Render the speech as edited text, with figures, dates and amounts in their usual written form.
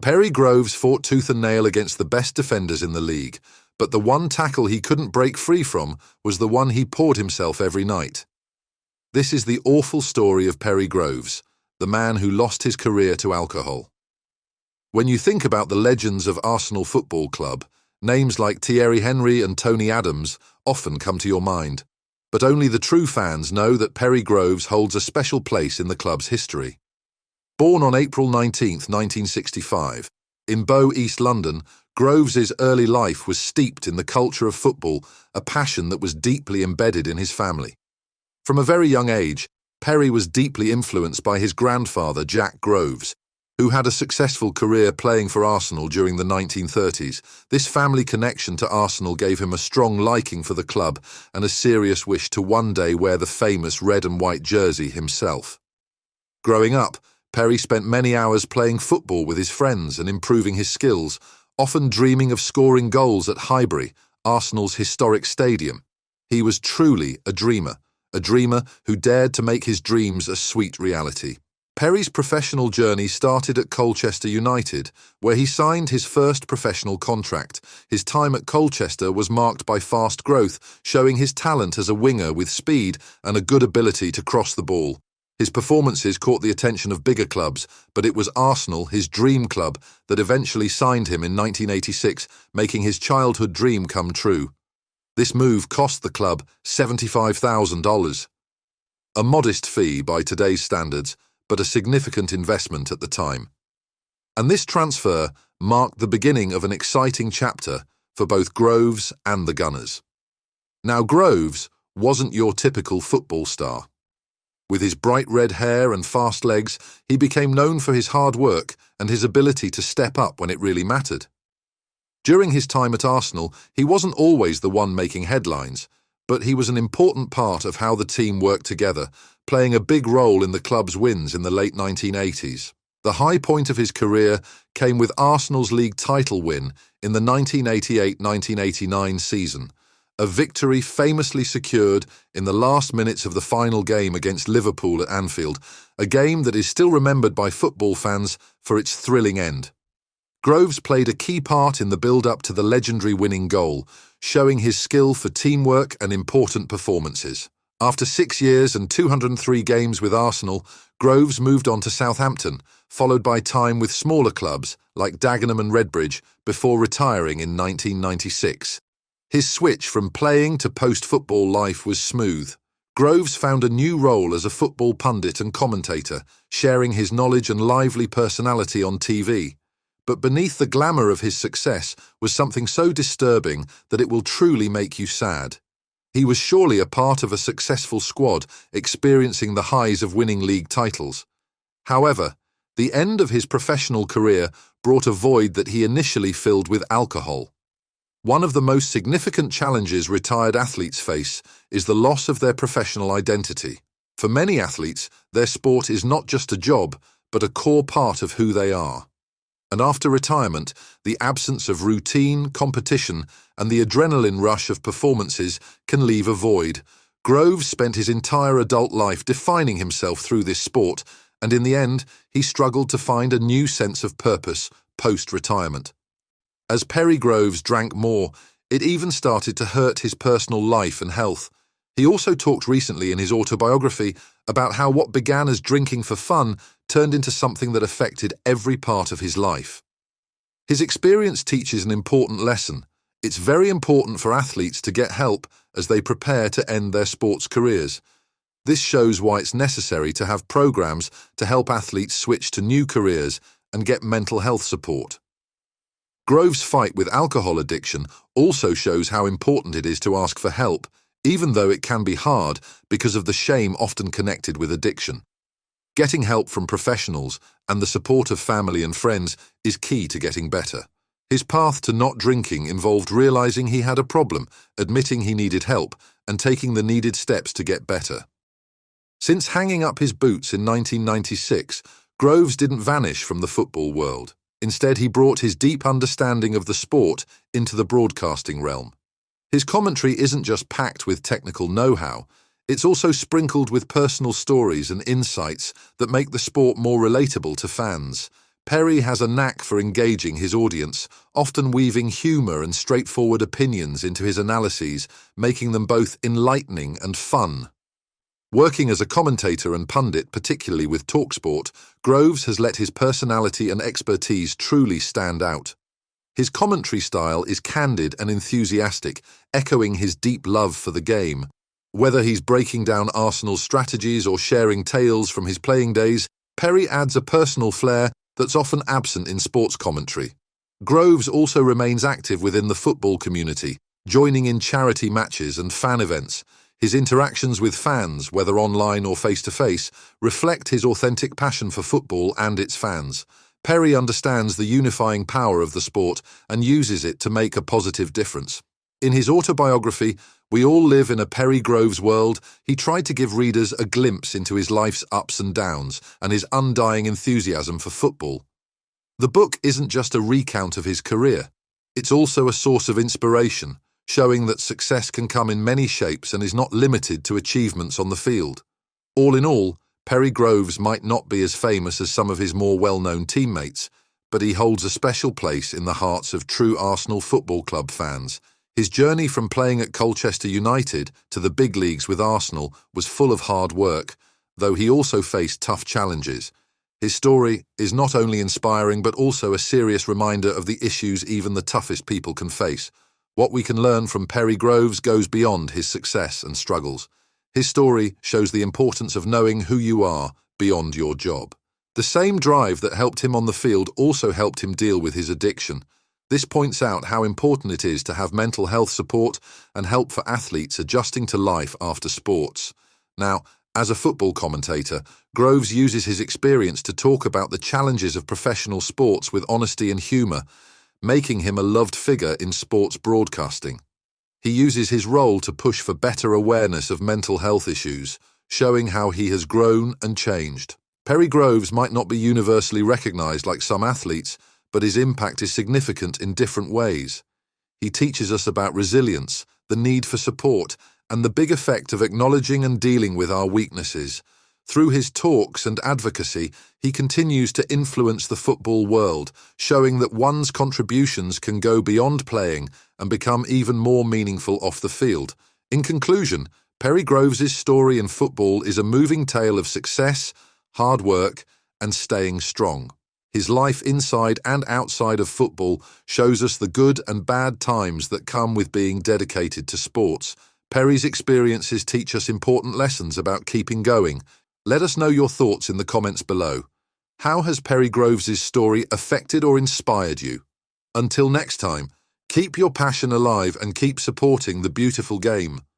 Perry Groves fought tooth and nail against the best defenders in the league, but the one tackle he couldn't break free from was the one he poured himself every night. This is the awful story of Perry Groves, the man who lost his career to alcohol. When you think about the legends of Arsenal Football Club, names like Thierry Henry and Tony Adams often come to your mind, but only the true fans know that Perry Groves holds a special place in the club's history. Born on April 19, 1965, in Bow, East London, Groves's early life was steeped in the culture of football, a passion that was deeply embedded in his family. From a very young age, Perry was deeply influenced by his grandfather, Jack Groves, who had a successful career playing for Arsenal during the 1930s. This family connection to Arsenal gave him a strong liking for the club and a serious wish to one day wear the famous red and white jersey himself. Growing up, Perry spent many hours playing football with his friends and improving his skills, often dreaming of scoring goals at Highbury, Arsenal's historic stadium. He was truly a dreamer who dared to make his dreams a sweet reality. Perry's professional journey started at Colchester United, where he signed his first professional contract. His time at Colchester was marked by fast growth, showing his talent as a winger with speed and a good ability to cross the ball. His performances caught the attention of bigger clubs, but it was Arsenal, his dream club, that eventually signed him in 1986, making his childhood dream come true. This move cost the club $75,000. A modest fee by today's standards, but a significant investment at the time. And this transfer marked the beginning of an exciting chapter for both Groves and the Gunners. Now, Groves wasn't your typical football star. With his bright red hair and fast legs, he became known for his hard work and his ability to step up when it really mattered. During his time at Arsenal, he wasn't always the one making headlines, but he was an important part of how the team worked together, playing a big role in the club's wins in the late 1980s. The high point of his career came with Arsenal's league title win in the 1988-1989 season, a victory famously secured in the last minutes of the final game against Liverpool at Anfield, a game that is still remembered by football fans for its thrilling end. Groves played a key part in the build-up to the legendary winning goal, showing his skill for teamwork and important performances. After 6 years and 203 games with Arsenal, Groves moved on to Southampton, followed by time with smaller clubs like Dagenham and Redbridge before retiring in 1996. His switch from playing to post-football life was smooth. Groves found a new role as a football pundit and commentator, sharing his knowledge and lively personality on TV. But beneath the glamour of his success was something so disturbing that it will truly make you sad. He was surely a part of a successful squad, experiencing the highs of winning league titles. However, the end of his professional career brought a void that he initially filled with alcohol. One of the most significant challenges retired athletes face is the loss of their professional identity. For many athletes, their sport is not just a job, but a core part of who they are. And after retirement, the absence of routine, competition, and the adrenaline rush of performances can leave a void. Groves spent his entire adult life defining himself through this sport, and in the end, he struggled to find a new sense of purpose post-retirement. As Perry Groves drank more, it even started to hurt his personal life and health. He also talked recently in his autobiography about how what began as drinking for fun turned into something that affected every part of his life. His experience teaches an important lesson. It's very important for athletes to get help as they prepare to end their sports careers. This shows why it's necessary to have programs to help athletes switch to new careers and get mental health support. Groves' fight with alcohol addiction also shows how important it is to ask for help, even though it can be hard because of the shame often connected with addiction. Getting help from professionals and the support of family and friends is key to getting better. His path to not drinking involved realizing he had a problem, admitting he needed help, and taking the needed steps to get better. Since hanging up his boots in 1996, Groves didn't vanish from the football world. Instead, he brought his deep understanding of the sport into the broadcasting realm. His commentary isn't just packed with technical know-how, it's also sprinkled with personal stories and insights that make the sport more relatable to fans. Perry has a knack for engaging his audience, often weaving humour and straightforward opinions into his analyses, making them both enlightening and fun. Working as a commentator and pundit, particularly with TalkSport, Groves has let his personality and expertise truly stand out. His commentary style is candid and enthusiastic, echoing his deep love for the game. Whether he's breaking down Arsenal's strategies or sharing tales from his playing days, Perry adds a personal flair that's often absent in sports commentary. Groves also remains active within the football community, joining in charity matches and fan events. His interactions with fans, whether online or face-to-face, reflect his authentic passion for football and its fans. Perry understands the unifying power of the sport and uses it to make a positive difference. In his autobiography, We All Live in a Perry Groves World, he tried to give readers a glimpse into his life's ups and downs and his undying enthusiasm for football. The book isn't just a recount of his career. It's also a source of inspiration, showing that success can come in many shapes and is not limited to achievements on the field. All in all, Perry Groves might not be as famous as some of his more well-known teammates, but he holds a special place in the hearts of true Arsenal Football Club fans. His journey from playing at Colchester United to the big leagues with Arsenal was full of hard work, though he also faced tough challenges. His story is not only inspiring but also a serious reminder of the issues even the toughest people can face. What we can learn from Perry Groves goes beyond his success and struggles. His story shows the importance of knowing who you are beyond your job. The same drive that helped him on the field also helped him deal with his addiction. This points out how important it is to have mental health support and help for athletes adjusting to life after sports. Now, as a football commentator, Groves uses his experience to talk about the challenges of professional sports with honesty and humour, making him a loved figure in sports broadcasting. He uses his role to push for better awareness of mental health issues, showing how he has grown and changed. Perry Groves might not be universally recognised like some athletes, but his impact is significant in different ways. He teaches us about resilience, the need for support, and the big effect of acknowledging and dealing with our weaknesses. Through his talks and advocacy, he continues to influence the football world, showing that one's contributions can go beyond playing and become even more meaningful off the field. In conclusion, Perry Groves' story in football is a moving tale of success, hard work, and staying strong. His life inside and outside of football shows us the good and bad times that come with being dedicated to sports. Perry's experiences teach us important lessons about keeping going. Let us know your thoughts in the comments below. How has Perry Groves' story affected or inspired you? Until next time, keep your passion alive and keep supporting the beautiful game.